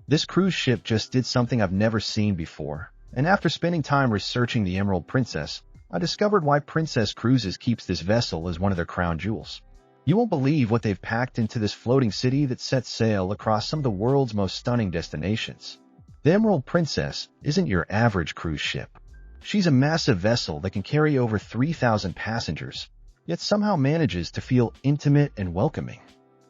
This cruise ship just did something I've never seen before, and after spending time researching the Emerald Princess, I discovered why Princess Cruises keeps this vessel as one of their crown jewels. You won't believe what they've packed into this floating city that sets sail across some of the world's most stunning destinations. The Emerald Princess isn't your average cruise ship. She's a massive vessel that can carry over 3,000 passengers, yet somehow manages to feel intimate and welcoming.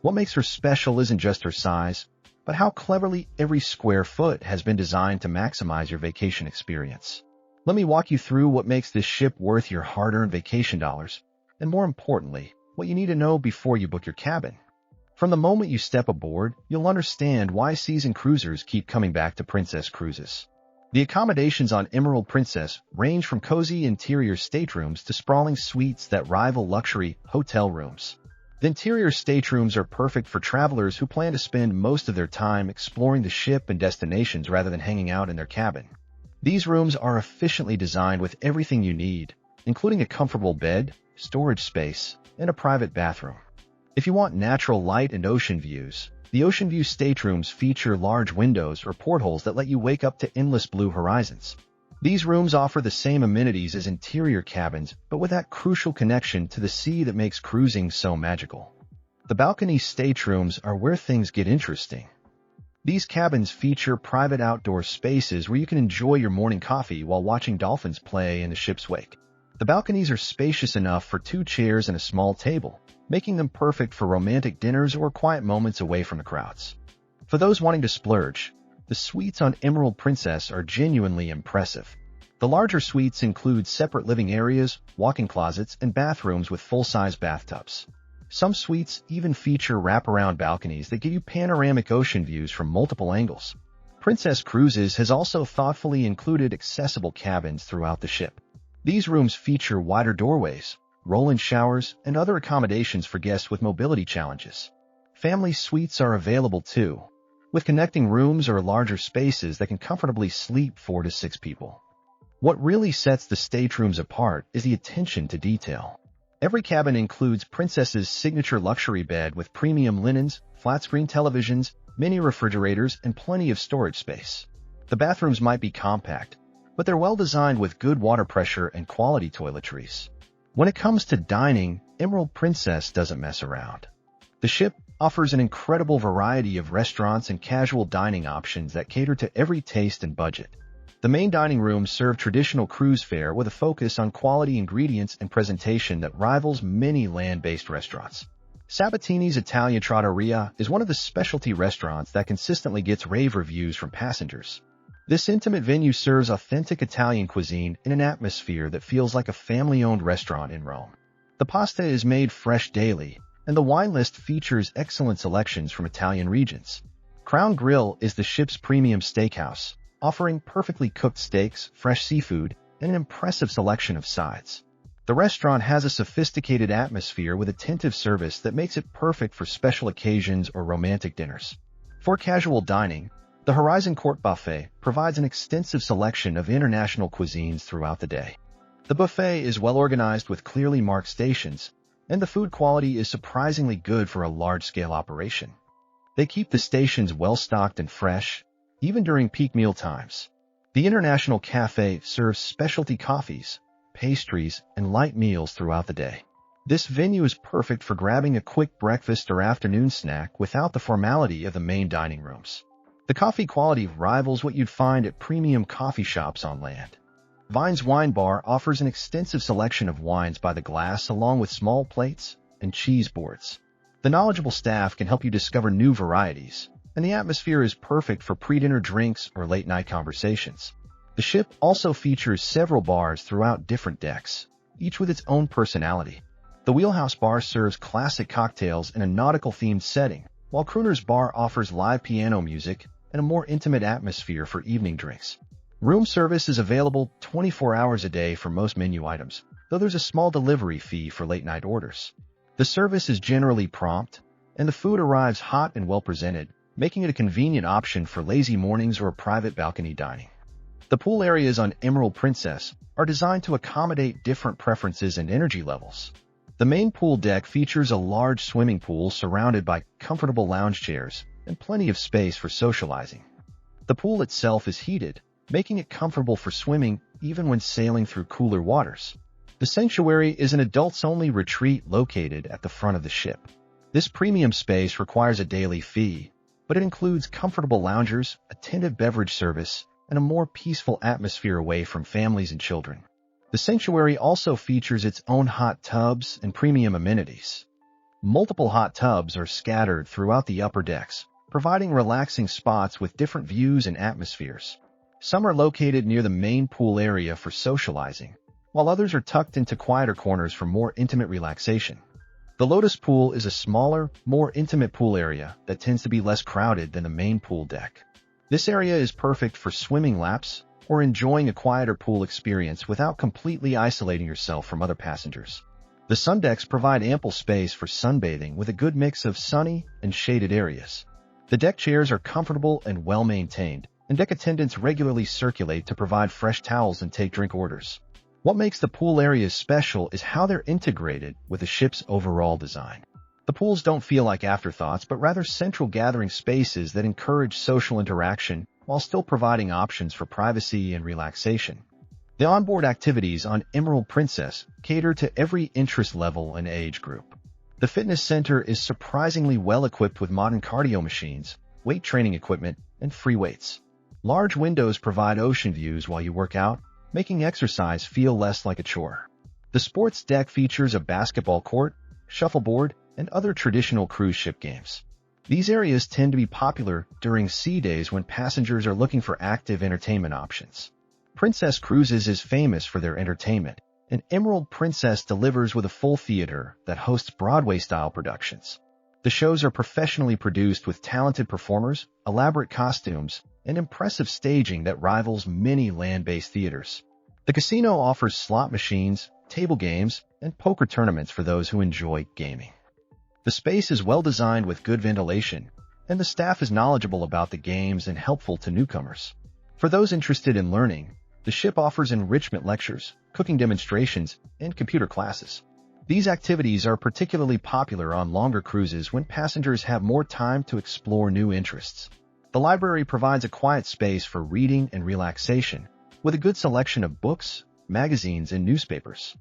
What makes her special isn't just her size, but how cleverly every square foot has been designed to maximize your vacation experience. Let me walk you through what makes this ship worth your hard-earned vacation dollars, and more importantly, what you need to know before you book your cabin. From the moment you step aboard, you'll understand why seasoned cruisers keep coming back to Princess Cruises. The accommodations on Emerald Princess range from cozy interior staterooms to sprawling suites that rival luxury hotel rooms. The interior staterooms are perfect for travelers who plan to spend most of their time exploring the ship and destinations rather than hanging out in their cabin. These rooms are efficiently designed with everything you need, including a comfortable bed, storage space, and a private bathroom. If you want natural light and ocean views, the Ocean View staterooms feature large windows or portholes that let you wake up to endless blue horizons. These rooms offer the same amenities as interior cabins, but with that crucial connection to the sea that makes cruising so magical. The balcony staterooms are where things get interesting. These cabins feature private outdoor spaces where you can enjoy your morning coffee while watching dolphins play in the ship's wake. The balconies are spacious enough for 2 chairs and a small table, making them perfect for romantic dinners or quiet moments away from the crowds. For those wanting to splurge, the suites on Emerald Princess are genuinely impressive. The larger suites include separate living areas, walk-in closets, and bathrooms with full-size bathtubs. Some suites even feature wraparound balconies that give you panoramic ocean views from multiple angles. Princess Cruises has also thoughtfully included accessible cabins throughout the ship. These rooms feature wider doorways, roll-in showers, and other accommodations for guests with mobility challenges. Family suites are available too, with connecting rooms or larger spaces that can comfortably sleep 4 to 6 people. What really sets the staterooms apart is the attention to detail. Every cabin includes Princess's signature luxury bed with premium linens, flat-screen televisions, mini refrigerators, and plenty of storage space. The bathrooms might be compact, but they're well designed with good water pressure and quality toiletries. When it comes to dining, Emerald Princess doesn't mess around. The ship offers an incredible variety of restaurants and casual dining options that cater to every taste and budget. The main dining rooms serve traditional cruise fare with a focus on quality ingredients and presentation that rivals many land-based restaurants. Sabatini's Italian Trattoria is one of the specialty restaurants that consistently gets rave reviews from passengers. This intimate venue serves authentic Italian cuisine in an atmosphere that feels like a family-owned restaurant in Rome. The pasta is made fresh daily, and the wine list features excellent selections from Italian regions. Crown Grill is the ship's premium steakhouse, offering perfectly cooked steaks, fresh seafood, and an impressive selection of sides. The restaurant has a sophisticated atmosphere with attentive service that makes it perfect for special occasions or romantic dinners. For casual dining, the Horizon Court Buffet provides an extensive selection of international cuisines throughout the day. The buffet is well organized with clearly marked stations, and the food quality is surprisingly good for a large-scale operation. They keep the stations well-stocked and fresh, even during peak meal times. The International Cafe serves specialty coffees, pastries, and light meals throughout the day. This venue is perfect for grabbing a quick breakfast or afternoon snack without the formality of the main dining rooms. The coffee quality rivals what you'd find at premium coffee shops on land. Vine's Wine Bar offers an extensive selection of wines by the glass along with small plates and cheese boards. The knowledgeable staff can help you discover new varieties, and the atmosphere is perfect for pre-dinner drinks or late-night conversations. The ship also features several bars throughout different decks, each with its own personality. The Wheelhouse Bar serves classic cocktails in a nautical-themed setting, while Crooner's Bar offers live piano music and a more intimate atmosphere for evening drinks. Room service is available 24 hours a day for most menu items, though there's a small delivery fee for late-night orders. The service is generally prompt, and the food arrives hot and well-presented, making it a convenient option for lazy mornings or private balcony dining. The pool areas on Emerald Princess are designed to accommodate different preferences and energy levels. The main pool deck features a large swimming pool surrounded by comfortable lounge chairs and plenty of space for socializing. The pool itself is heated, making it comfortable for swimming even when sailing through cooler waters. The sanctuary is an adults-only retreat located at the front of the ship. This premium space requires a daily fee, but it includes comfortable loungers, attentive beverage service, and a more peaceful atmosphere away from families and children. The sanctuary also features its own hot tubs and premium amenities. Multiple hot tubs are scattered throughout the upper decks, providing relaxing spots with different views and atmospheres. Some are located near the main pool area for socializing, while others are tucked into quieter corners for more intimate relaxation. The Lotus Pool is a smaller, more intimate pool area that tends to be less crowded than the main pool deck. This area is perfect for swimming laps or enjoying a quieter pool experience without completely isolating yourself from other passengers. The sun decks provide ample space for sunbathing with a good mix of sunny and shaded areas. The deck chairs are comfortable and well-maintained, and deck attendants regularly circulate to provide fresh towels and take drink orders. What makes the pool areas special is how they're integrated with the ship's overall design. The pools don't feel like afterthoughts, but rather central gathering spaces that encourage social interaction while still providing options for privacy and relaxation. The onboard activities on Emerald Princess cater to every interest level and age group. The fitness center is surprisingly well equipped with modern cardio machines, weight training equipment, and free weights. Large windows provide ocean views while you work out, making exercise feel less like a chore. The sports deck features a basketball court, shuffleboard, and other traditional cruise ship games. These areas tend to be popular during sea days when passengers are looking for active entertainment options. Princess Cruises is famous for their entertainment, and Emerald Princess delivers with a full theater that hosts Broadway-style productions. The shows are professionally produced with talented performers, elaborate costumes, and impressive staging that rivals many land-based theaters. The casino offers slot machines, table games, and poker tournaments for those who enjoy gaming. The space is well designed with good ventilation, and the staff is knowledgeable about the games and helpful to newcomers. For those interested in learning, the ship offers enrichment lectures, cooking demonstrations, and computer classes. These activities are particularly popular on longer cruises when passengers have more time to explore new interests. The library provides a quiet space for reading and relaxation, with a good selection of books, magazines, and newspapers.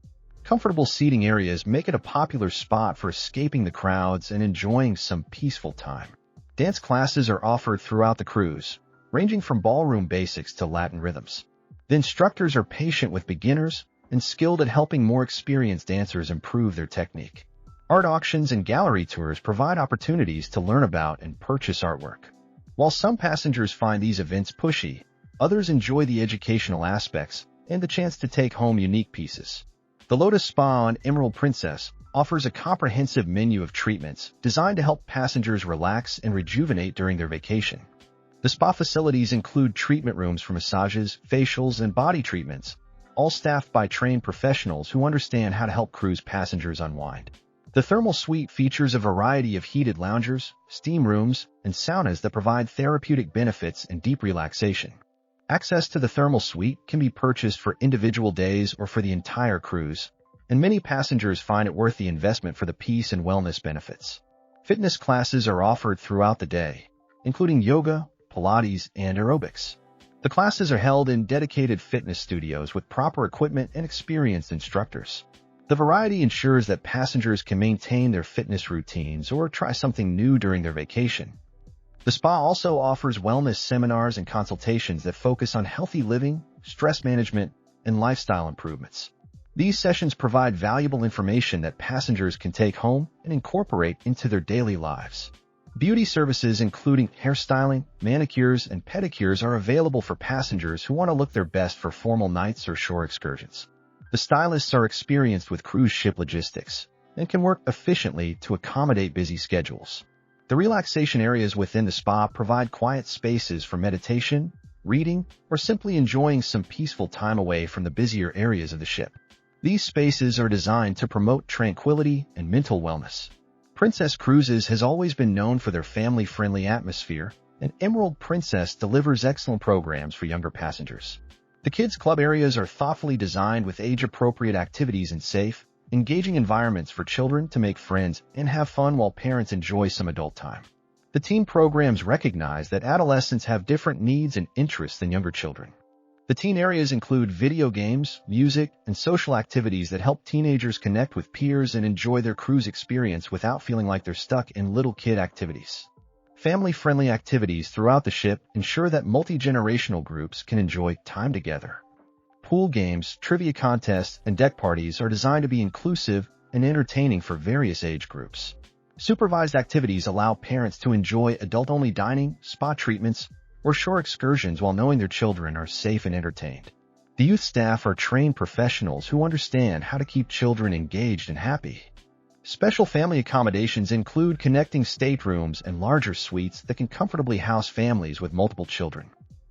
Comfortable seating areas make it a popular spot for escaping the crowds and enjoying some peaceful time. Dance classes are offered throughout the cruise, ranging from ballroom basics to Latin rhythms. The instructors are patient with beginners and skilled at helping more experienced dancers improve their technique. Art auctions and gallery tours provide opportunities to learn about and purchase artwork. While some passengers find these events pushy, others enjoy the educational aspects and the chance to take home unique pieces. The Lotus Spa on Emerald Princess offers a comprehensive menu of treatments designed to help passengers relax and rejuvenate during their vacation. The spa facilities include treatment rooms for massages, facials, and body treatments, all staffed by trained professionals who understand how to help cruise passengers unwind. The thermal suite features a variety of heated loungers, steam rooms, and saunas that provide therapeutic benefits and deep relaxation. Access to the thermal suite can be purchased for individual days or for the entire cruise, and many passengers find it worth the investment for the peace and wellness benefits. Fitness classes are offered throughout the day, including yoga, Pilates, and aerobics. The classes are held in dedicated fitness studios with proper equipment and experienced instructors. The variety ensures that passengers can maintain their fitness routines or try something new during their vacation. The spa also offers wellness seminars and consultations that focus on healthy living, stress management, and lifestyle improvements. These sessions provide valuable information that passengers can take home and incorporate into their daily lives. Beauty services including hairstyling, manicures, and pedicures are available for passengers who want to look their best for formal nights or shore excursions. The stylists are experienced with cruise ship logistics and can work efficiently to accommodate busy schedules. The relaxation areas within the spa provide quiet spaces for meditation, reading, or simply enjoying some peaceful time away from the busier areas of the ship. These spaces are designed to promote tranquility and mental wellness. Princess Cruises has always been known for their family-friendly atmosphere, and Emerald Princess delivers excellent programs for younger passengers. The kids' club areas are thoughtfully designed with age-appropriate activities and safe, engaging environments for children to make friends and have fun while parents enjoy some adult time. The teen programs recognize that adolescents have different needs and interests than younger children. The teen areas include video games, music, and social activities that help teenagers connect with peers and enjoy their cruise experience without feeling like they're stuck in little kid activities. Family-friendly activities throughout the ship ensure that multi-generational groups can enjoy time together. Pool games, trivia contests, and deck parties are designed to be inclusive and entertaining for various age groups. Supervised activities allow parents to enjoy adult-only dining, spa treatments, or shore excursions while knowing their children are safe and entertained. The youth staff are trained professionals who understand how to keep children engaged and happy. Special family accommodations include connecting staterooms and larger suites that can comfortably house families with multiple children.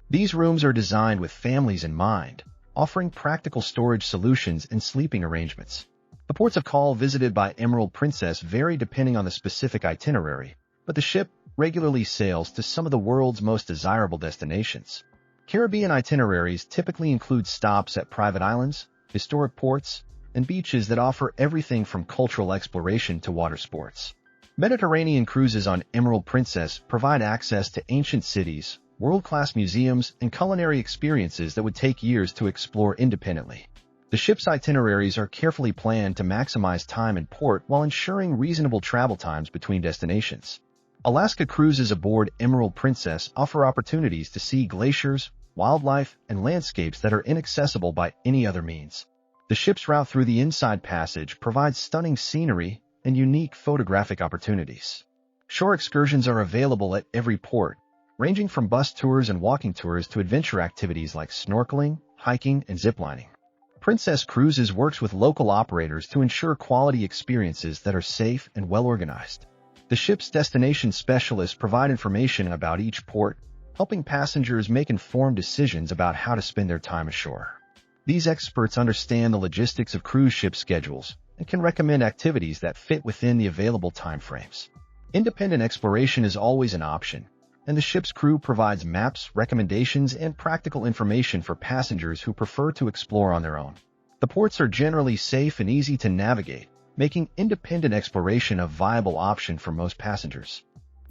These rooms are designed with families in mind, offering practical storage solutions and sleeping arrangements. The ports of call visited by Emerald Princess vary depending on the specific itinerary, but the ship regularly sails to some of the world's most desirable destinations. Caribbean itineraries typically include stops at private islands, historic ports, and beaches that offer everything from cultural exploration to water sports. Mediterranean cruises on Emerald Princess provide access to ancient cities, world-class museums, and culinary experiences that would take years to explore independently. The ship's itineraries are carefully planned to maximize time in port while ensuring reasonable travel times between destinations. Alaska cruises aboard Emerald Princess offer opportunities to see glaciers, wildlife, and landscapes that are inaccessible by any other means. The ship's route through the Inside Passage provides stunning scenery and unique photographic opportunities. Shore excursions are available at every port, ranging from bus tours and walking tours to adventure activities like snorkeling, hiking, and ziplining. Princess Cruises works with local operators to ensure quality experiences that are safe and well-organized. The ship's destination specialists provide information about each port, helping passengers make informed decisions about how to spend their time ashore. These experts understand the logistics of cruise ship schedules and can recommend activities that fit within the available timeframes. Independent exploration is always an option, and the ship's crew provides maps, recommendations, and practical information for passengers who prefer to explore on their own. The ports are generally safe and easy to navigate, making independent exploration a viable option for most passengers.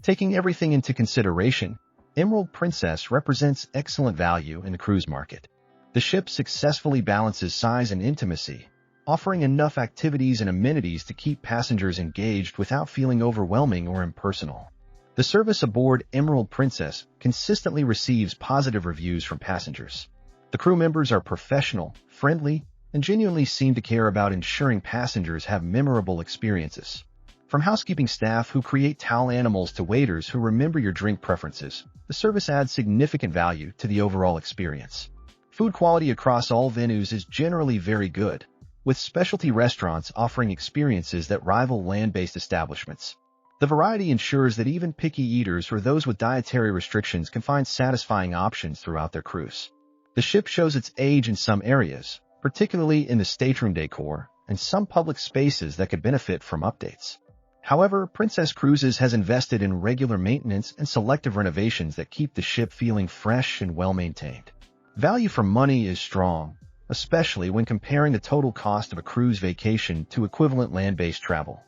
Taking everything into consideration, Emerald Princess represents excellent value in the cruise market. The ship successfully balances size and intimacy, offering enough activities and amenities to keep passengers engaged without feeling overwhelming or impersonal. The service aboard Emerald Princess consistently receives positive reviews from passengers. The crew members are professional, friendly, and genuinely seem to care about ensuring passengers have memorable experiences. From housekeeping staff who create towel animals to waiters who remember your drink preferences, the service adds significant value to the overall experience. Food quality across all venues is generally very good, with specialty restaurants offering experiences that rival land-based establishments. The variety ensures that even picky eaters or those with dietary restrictions can find satisfying options throughout their cruise. The ship shows its age in some areas, particularly in the stateroom decor and some public spaces that could benefit from updates. However, Princess Cruises has invested in regular maintenance and selective renovations that keep the ship feeling fresh and well-maintained. Value for money is strong, especially when comparing the total cost of a cruise vacation to equivalent land-based travel.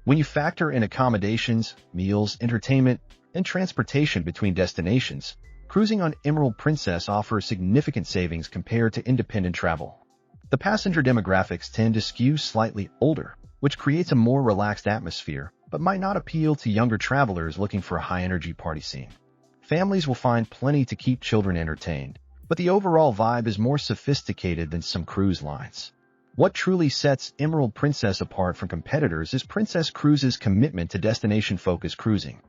When you factor in accommodations, meals, entertainment, and transportation between destinations, cruising on Emerald Princess offers significant savings compared to independent travel. The passenger demographics tend to skew slightly older, which creates a more relaxed atmosphere, but might not appeal to younger travelers looking for a high-energy party scene. Families will find plenty to keep children entertained, but the overall vibe is more sophisticated than some cruise lines. What truly sets Emerald Princess apart from competitors is Princess Cruises' commitment to destination-focused cruising.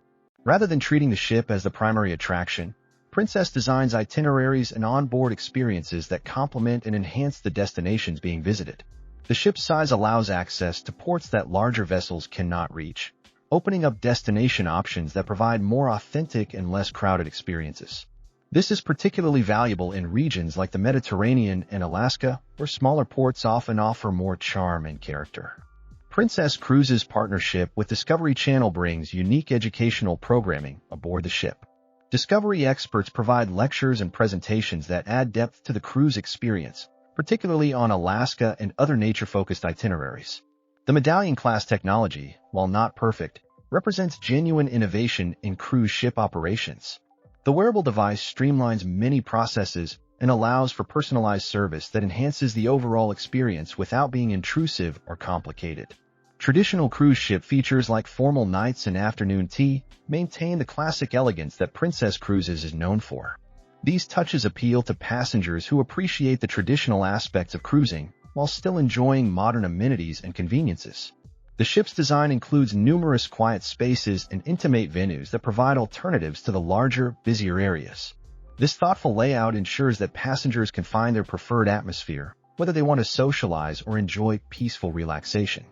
Rather than treating the ship as the primary attraction, Princess designs itineraries and onboard experiences that complement and enhance the destinations being visited. The ship's size allows access to ports that larger vessels cannot reach, opening up destination options that provide more authentic and less crowded experiences. This is particularly valuable in regions like the Mediterranean and Alaska, where smaller ports often offer more charm and character. Princess Cruises' partnership with Discovery Channel brings unique educational programming aboard the ship. Discovery experts provide lectures and presentations that add depth to the cruise experience, particularly on Alaska and other nature-focused itineraries. The Medallion-class technology, while not perfect, represents genuine innovation in cruise ship operations. The wearable device streamlines many processes and allows for personalized service that enhances the overall experience without being intrusive or complicated. Traditional cruise ship features like formal nights and afternoon tea maintain the classic elegance that Princess Cruises is known for. These touches appeal to passengers who appreciate the traditional aspects of cruising while still enjoying modern amenities and conveniences. The ship's design includes numerous quiet spaces and intimate venues that provide alternatives to the larger, busier areas. This thoughtful layout ensures that passengers can find their preferred atmosphere, whether they want to socialize or enjoy peaceful relaxation.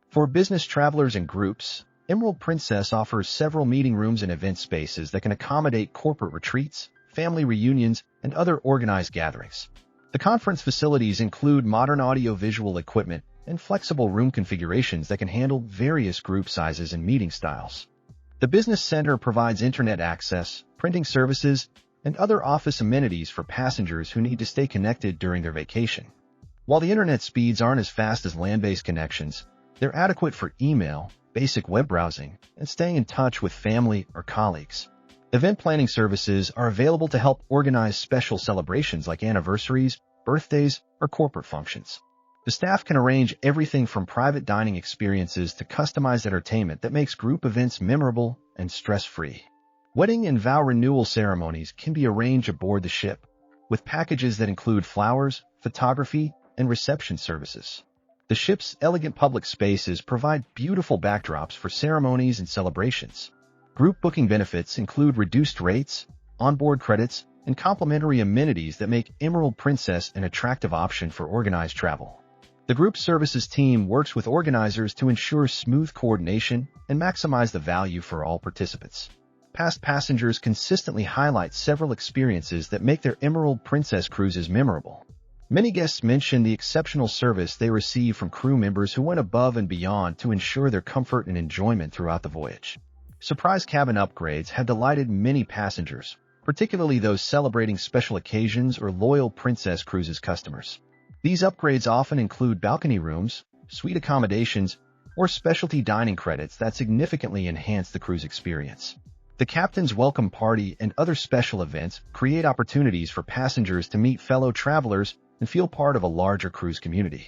For business travelers and groups, Emerald Princess offers several meeting rooms and event spaces that can accommodate corporate retreats, family reunions, and other organized gatherings. The conference facilities include modern audio-visual equipment and flexible room configurations that can handle various group sizes and meeting styles. The business center provides internet access, printing services, and other office amenities for passengers who need to stay connected during their vacation. While the internet speeds aren't as fast as land-based connections, they're adequate for email, basic web browsing, and staying in touch with family or colleagues. Event planning services are available to help organize special celebrations like anniversaries, birthdays, or corporate functions. The staff can arrange everything from private dining experiences to customized entertainment that makes group events memorable and stress-free. Wedding and vow renewal ceremonies can be arranged aboard the ship, with packages that include flowers, photography, and reception services. The ship's elegant public spaces provide beautiful backdrops for ceremonies and celebrations. Group booking benefits include reduced rates, onboard credits, and complimentary amenities that make Emerald Princess an attractive option for organized travel. The group services team works with organizers to ensure smooth coordination and maximize the value for all participants. Past passengers consistently highlight several experiences that make their Emerald Princess cruises memorable. Many guests mention the exceptional service they receive from crew members who went above and beyond to ensure their comfort and enjoyment throughout the voyage. Surprise cabin upgrades have delighted many passengers, particularly those celebrating special occasions or loyal Princess Cruises customers. These upgrades often include balcony rooms, suite accommodations, or specialty dining credits that significantly enhance the cruise experience. The captain's welcome party and other special events create opportunities for passengers to meet fellow travelers and feel part of a larger cruise community.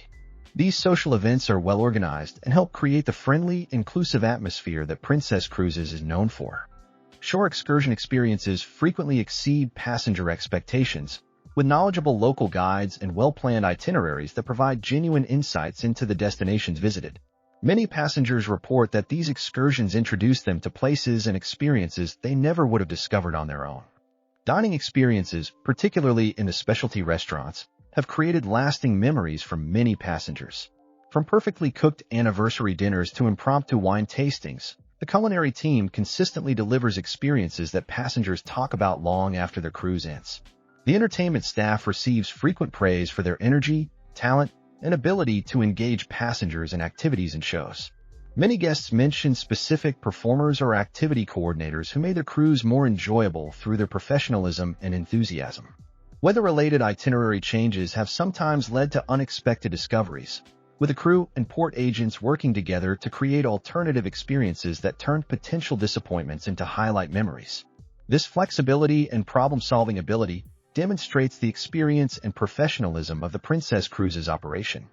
These social events are well organized and help create the friendly, inclusive atmosphere that Princess Cruises is known for. Shore excursion experiences frequently exceed passenger expectations, with knowledgeable local guides and well-planned itineraries that provide genuine insights into the destinations visited. Many passengers report that these excursions introduce them to places and experiences they never would have discovered on their own. Dining experiences, particularly in the specialty restaurants, have created lasting memories for many passengers. From perfectly cooked anniversary dinners to impromptu wine tastings, the culinary team consistently delivers experiences that passengers talk about long after their cruise ends. The entertainment staff receives frequent praise for their energy, talent, and ability to engage passengers in activities and shows. Many guests mention specific performers or activity coordinators who made their cruise more enjoyable through their professionalism and enthusiasm. Weather-related itinerary changes have sometimes led to unexpected discoveries, with the crew and port agents working together to create alternative experiences that turned potential disappointments into highlight memories. This flexibility and problem-solving ability demonstrates the experience and professionalism of the Princess Cruises operation.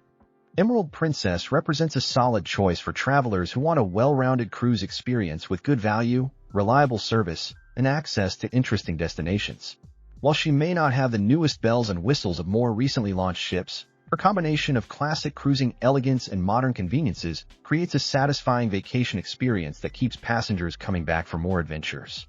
Emerald Princess represents a solid choice for travelers who want a well-rounded cruise experience with good value, reliable service, and access to interesting destinations. While she may not have the newest bells and whistles of more recently launched ships, her combination of classic cruising elegance and modern conveniences creates a satisfying vacation experience that keeps passengers coming back for more adventures.